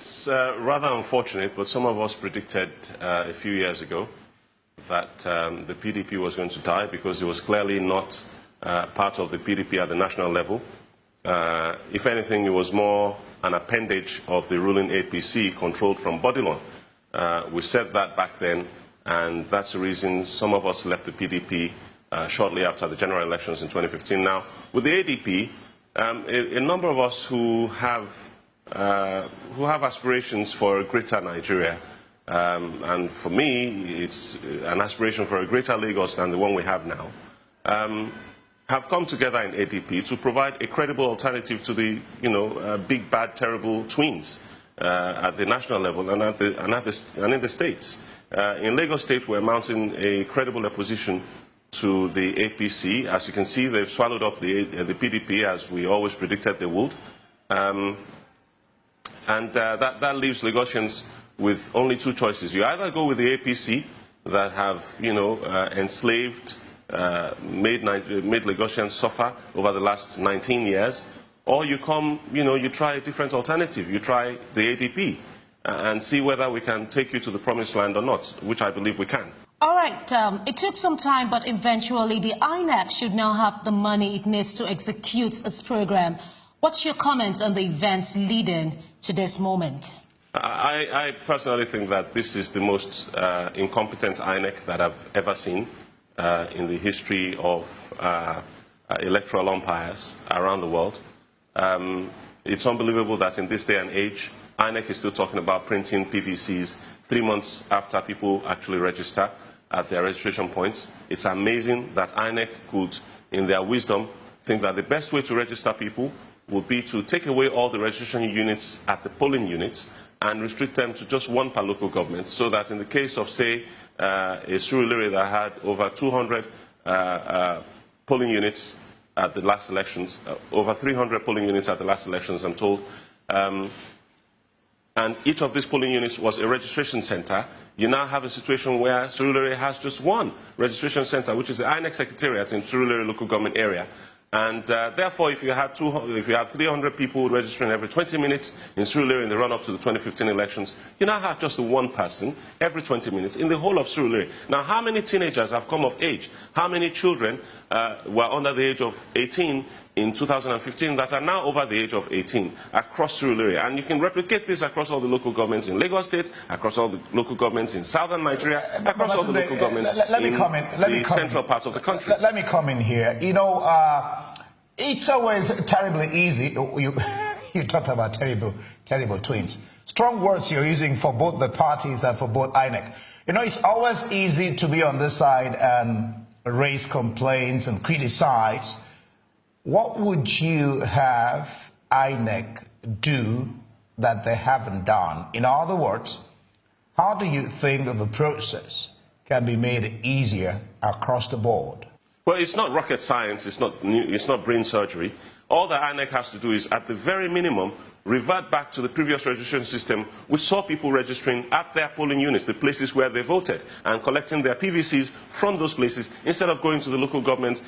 it's rather unfortunate, but some of us predicted a few years ago that the PDP was going to die because it was clearly not part of the PDP at the national level. If anything, it was more an appendage of the ruling APC controlled from Bodilon. We said that back then, and that's the reason some of us left the PDP shortly after the general elections in 2015. Now, with the ADP, a number of us who have aspirations for a greater Nigeria, and for me, it's an aspiration for a greater Lagos than the one we have now, have come together in ADP to provide a credible alternative to the, big, bad, terrible twins at the national level and in the states. In Lagos State, we're mounting a credible opposition to the APC. As you can see, they've swallowed up the PDP, as we always predicted they would. That leaves Lagosians with only two choices. You either go with the APC that have, enslaved, made Lagosians suffer over the last 19 years, or you come, you try a different alternative. You try the ADP and see whether we can take you to the promised land or not, which I believe we can. All right. It took some time, but eventually the INEC should now have the money it needs to execute its program. What's your comments on the events leading to this moment? I personally think that this is the most incompetent INEC that I've ever seen in the history of electoral umpires around the world. It's unbelievable that in this day and age, INEC is still talking about printing PVCs 3 months after people actually register at their registration points. It's amazing that INEC could, in their wisdom, think that the best way to register people would be to take away all the registration units at the polling units and restrict them to just one per local government, so that in the case of, say, a Surulere that had over 200 polling units at the last elections, over 300 polling units at the last elections, I'm told, and each of these polling units was a registration center, you now have a situation where Surulere has just one registration center, which is the INEC Secretariat in Surulere local government area. And therefore, if you had 300 people registering every 20 minutes in Surulere in the run-up to the 2015 elections, you now have just one person every 20 minutes in the whole of Surulere. Now, how many teenagers have come of age? How many children were under the age of 18 in 2015 that are now over the age of 18 across Surulere? And you can replicate this across all the local governments in Lagos State, across all the local governments in southern Nigeria, across all the local governments in the central part of the country. Let me come in here. It's always terribly easy. You talked about terrible twins. Strong words you're using for both the parties and for both INEC. It's always easy to be on this side and raise complaints and criticize. What would you have INEC do that they haven't done? In other words, how do you think that the process can be made easier across the board? Well, it's not rocket science, it's not brain surgery. All the INEC has to do is, at the very minimum, revert back to the previous registration system, which saw people registering at their polling units, the places where they voted, and collecting their PVCs from those places instead of going to the local government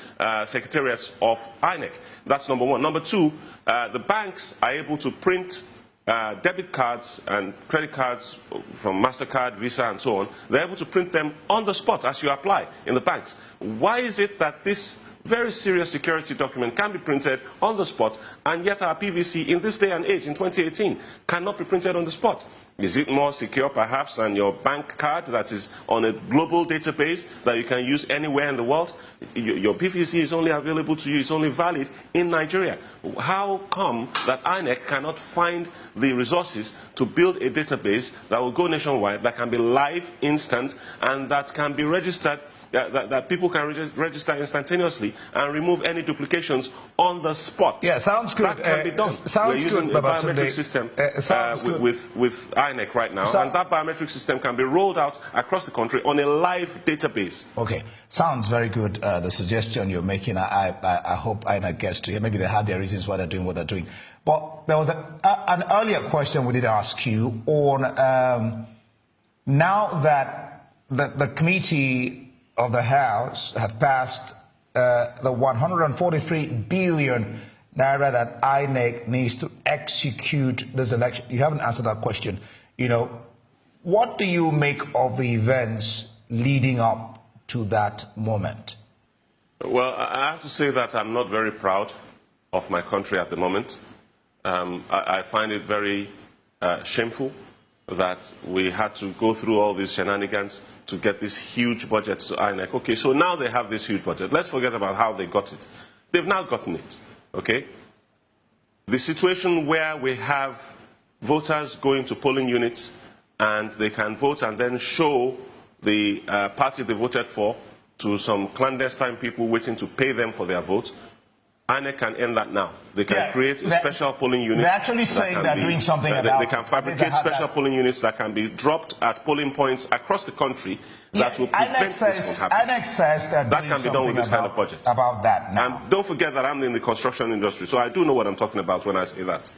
secretariats of INEC. That's number one. Number two, the banks are able to print debit cards and credit cards from MasterCard, Visa, and so on. They're able to print them on the spot as you apply in the banks. Why is it that this very serious security document can be printed on the spot, and yet our PVC in this day and age, in 2018, cannot be printed on the spot? Is it more secure, perhaps, than your bank card that is on a global database that you can use anywhere in the world? Your PVC is only available to you, it's only valid in Nigeria. How come that INEC cannot find the resources to build a database that will go nationwide, that can be live, instant, and that can be registered, that people can register instantaneously and remove any duplications on the spot? Yeah, sounds good. That can be done. We're using a biometric system with INEC right now, and that biometric system can be rolled out across the country on a live database. Okay, sounds very good, the suggestion you're making. I hope INEC gets to it. Maybe they have their reasons why they're doing what they're doing. But there was an earlier question we did ask you on now that the committee of the House have passed the 143 billion naira that INEC needs to execute this election? You haven't answered that question. You know, what do you make of the events leading up to that moment? Well, I have to say that I'm not very proud of my country at the moment. I find it very shameful that we had to go through all these shenanigans to get this huge budget to INEC. Okay, so now they have this huge budget. Let's forget about how they got it. They've now gotten it, okay? The situation where we have voters going to polling units and they can vote and then show the party they voted for to some clandestine people waiting to pay them for their vote, INEC can end that now. They can create a special polling unit. They're actually saying they're doing something about it. They can fabricate special polling units that can be dropped at polling points across the country that will prevent this from happening. INEC says that can be done with this kind of budget. About that now. And don't forget that I'm in the construction industry, so I do know what I'm talking about when I say that.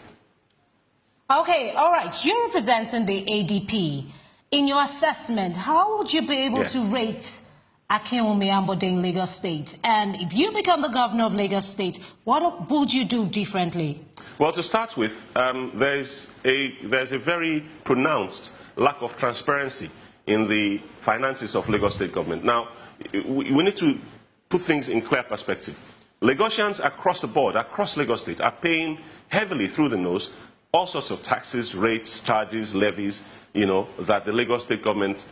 Okay, all right. You're representing the ADP. In your assessment, how would you be able to rate Akinwumi Ambode in Lagos State? And if you become the governor of Lagos State, what would you do differently? Well, to start with, there's a very pronounced lack of transparency in the finances of Lagos State government. Now, we need to put things in clear perspective. Lagosians across the board, across Lagos State, are paying heavily through the nose all sorts of taxes, rates, charges, levies, you know, that the Lagos State government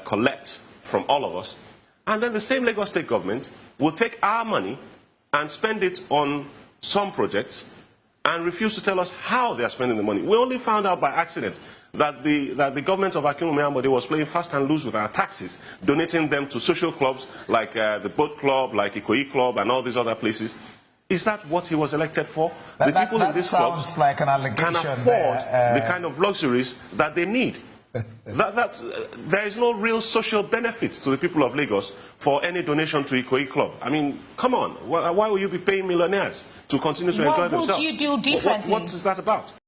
collects from all of us. And then the same Lagos State government will take our money and spend it on some projects and refuse to tell us how they are spending the money. We only found out by accident that the government of Akinwumi Ambode was playing fast and loose with our taxes, donating them to social clubs like the Boat Club, like Ikoyi Club, and all these other plares. Is that what he was elected for? The people in these clubs like an allegation can afford the kind of luxuries that they need. There is no real social benefit to the people of Lagos for any donation to Ikoyi Club. I mean, come on. Why will you be paying millionaires to continue to enjoy themselves? What would you do differently? What is that about?